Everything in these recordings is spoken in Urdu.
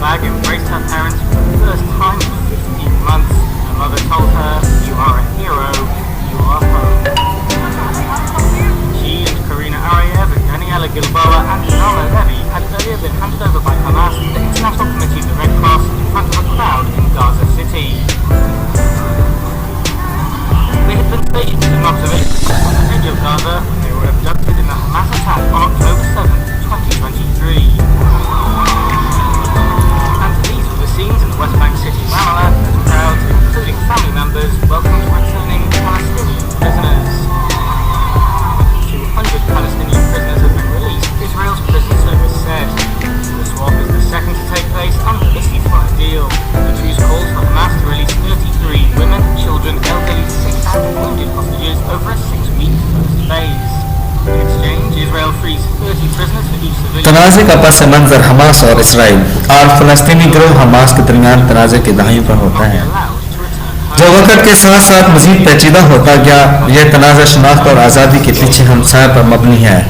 bag embraced her parents for the first time in 15 months. Her mother told her, "You are a hero, you are home." She and Karina Ariev, Daniela Gilboa and Nora Levy had earlier been handed over by Hamas to the International Committee of the Red Cross in front of a crowd in Gaza City. They had been stationed in observation on the edge of Gaza when they were abducted in the Hamas attack on October 7, 2023. And these were the scenes in the West Bank city Ramallah as crowds, including family members, welcomed returning Palestinian prisoners. 200 Palestinian prisoners have been released, Israel's prison service said. The swap is the second to take place under the ceasefire deal. The truce calls for Hamas to release 33 women, children, elderly, sick and wounded hostages over a 6-week first phase. In exchange, Israel frees 30 prisoners for each civilian. تنازع کا پس منظر حماس اور اسرائیل اور فلسطینی گروہ حماس کے درمیان تنازع کے دہائیوں پر ہوتا ہے. جو وقت کے ساتھ ساتھ مزید پیچیدہ ہوتا گیا، یہ تنازع شناخت اور آزادی کے پیچھے ہمسایہ پر مبنی ہے.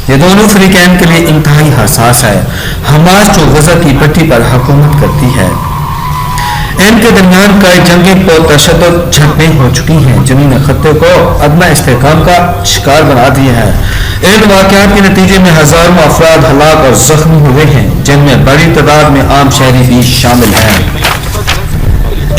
یہ دونوں فریقین کے لیے انتہائی حساس ہے. حماس جو غزہ کی پٹی پر حکومت کرتی ہے، ان کے درمیان کئی جنگیں پر تشدد جھڑپیں ہو چکی ہیں جنہوں نے خطے کو عدم استحکام کا شکار بنا دیا ہے. ان واقعات کے نتیجے میں ہزاروں افراد ہلاک اور زخمی ہوئے ہیں، جن میں بڑی تعداد میں عام شہری بھی شامل ہیں.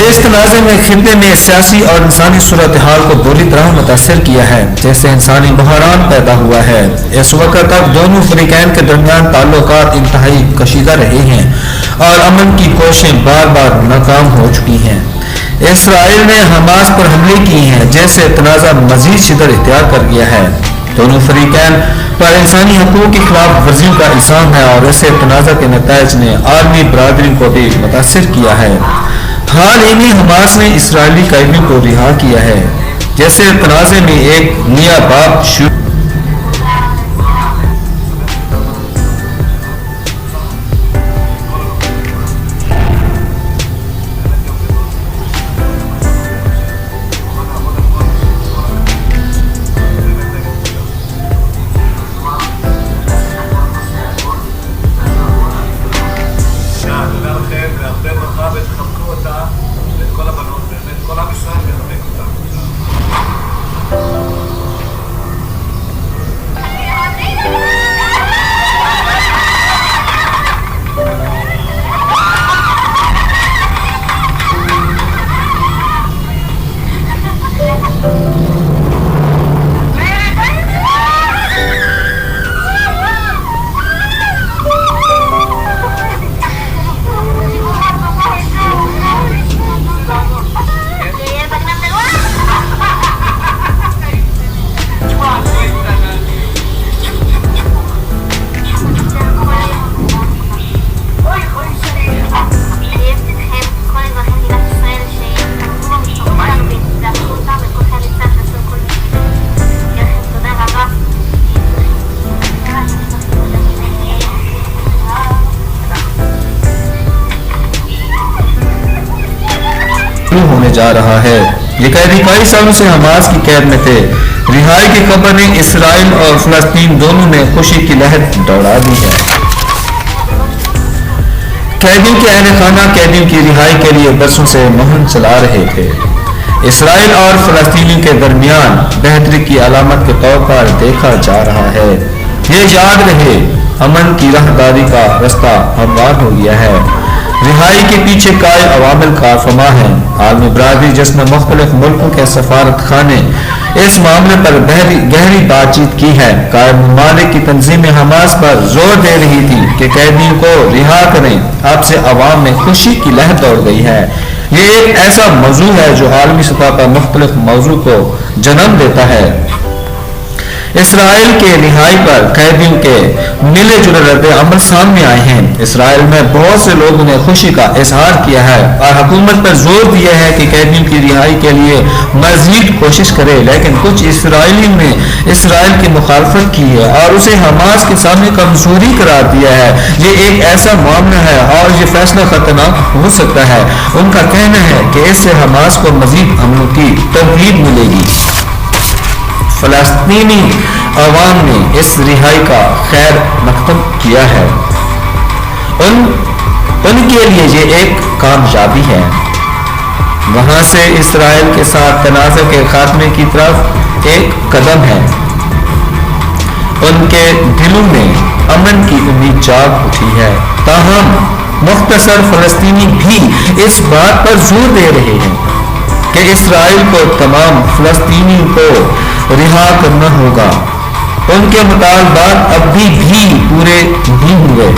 اس تنازع میں خطے میں سیاسی اور انسانی صورتحال کو بری طرح متاثر کیا ہے، جیسے انسانی بحران پیدا ہوا ہے. اس وقت تک دونوں فریقین کے درمیان تعلقات انتہائی کشیدہ رہے ہیں اور امن کی کوششیں بار بار ناکام ہو چکی ہیں. اسرائیل نے حماس پر حملے کیے ہیں، جیسے تنازع مزید شدت اختیار کر گیا ہے. دونوں فریقین پر انسانی حقوق کی خلاف ورزیوں کا الزام ہے اور اسے تنازع کے نتائج نے عالمی برادری کو بھی متاثر کیا ہے. حال ہی میں حماس نے اسرائیلی قیدیوں کو رہا کیا ہے، جیسے تنازع میں ایک نیا باب شروع ہونے جا رہا ہے. یہ قیدی کئی سالوں سے حماس کی قید میں تھے. رہائی کی خبر نے اسرائیل اور فلسطین دونوں میں خوشی کی لہر دوڑا دی ہے. قیدیوں کے اہل خانہ قیدیوں کی رہائی کے لیے برسوں سے مہم چلا رہے تھے. اسرائیل اور فلسطینیوں کے درمیان بہتری کی علامت کے طور پر دیکھا جا رہا ہے. یہ یاد رہے، امن کی راہداری کا رستہ ہموار ہو گیا ہے. رہائی کے پیچھے کئی عوامل کارفرما ہیں. عالمی برادری جس نے مختلف ملکوں کے سفارت خانے اس معاملے پر گہری بات چیت کی ہے. قائم ممالک کی تنظیمیں حماس پر زور دے رہی تھی کہ قیدیوں کو رہا کریں. اب سے عوام میں خوشی کی لہر دوڑ گئی ہے. یہ ایک ایسا موضوع ہے جو عالمی سطح پر مختلف موضوع کو جنم دیتا ہے. اسرائیل کے رہائی پر قیدیوں کے ملے جلے رد عمل سامنے آئے ہیں. اسرائیل میں بہت سے لوگوں نے خوشی کا اظہار کیا ہے اور حکومت پر زور دیا ہے کہ قیدیوں کی رہائی کے لیے مزید کوشش کرے، لیکن کچھ اسرائیلیوں نے اسرائیل کی مخالفت کی ہے اور اسے حماس کے سامنے کمزوری قرار دیا ہے. یہ ایک ایسا معاملہ ہے اور یہ فیصلہ خطرناک ہو سکتا ہے. ان کا کہنا ہے کہ اس سے حماس کو مزید حملوں کی ترغیب ملے گی. فلسطینی عوام نے اس رہائی کا خیر مقدم کیا ہے. ان ان کے لیے یہ ایک کامیابی ہے۔ وہاں سے اسرائیل کے ساتھ تنازع کے خاتمے کی طرف ایک قدم ہے۔ ان کے دلوں میں امن کی امید جاگ اٹھی ہے۔ تاہم مختصر فلسطینی بھی اس بات پر زور دے رہے ہیں کہ اسرائیل کو تمام فلسطینیوں کو رہا کرنا ہوگا۔ ان کے مطالبات اب بھی پورے نہیں ہوئے۔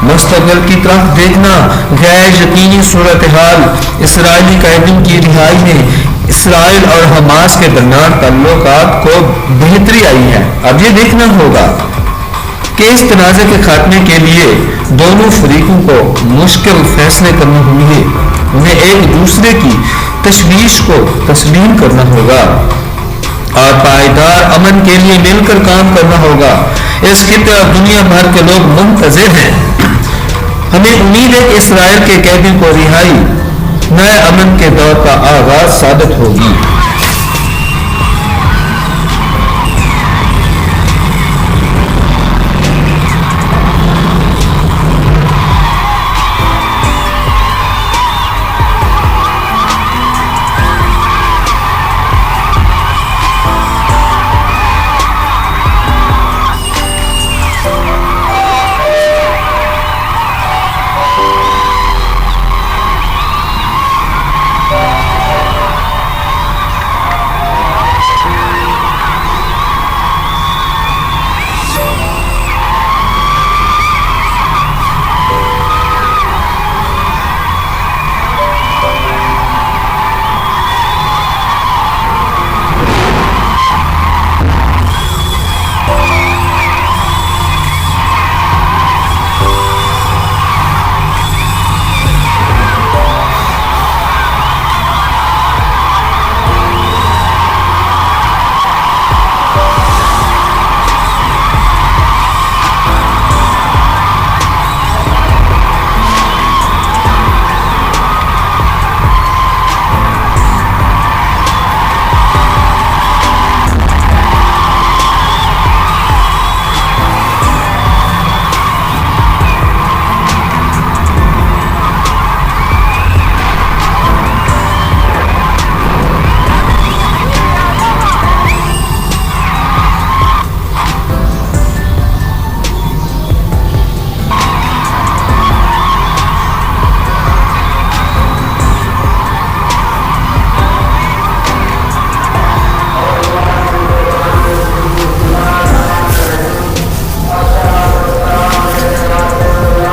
مستقبل کی طرف دیکھنا غیر یقینی صورتحال اسرائیلی قیدیوں کی رہائی میں اسرائیل اور حماس کے درمیان تعلقات کو بہتری آئی ہے۔ اب یہ دیکھنا ہوگا کہ اس تنازع کے خاتمے کے لیے دونوں فریقوں کو مشکل فیصلے کرنے ہوں گے۔ انہیں ایک دوسرے کی تشویش کو تسلیم کرنا ہوگا اور پائیدار امن کے لیے مل کر کام کرنا ہوگا۔ اس خطے اور دنیا بھر کے لوگ منتظر ہیں۔ ہمیں امید ہے کہ اسرائیل کے قیدیوں کو رہائی نئے امن کے دور کا آغاز ثابت ہوگی۔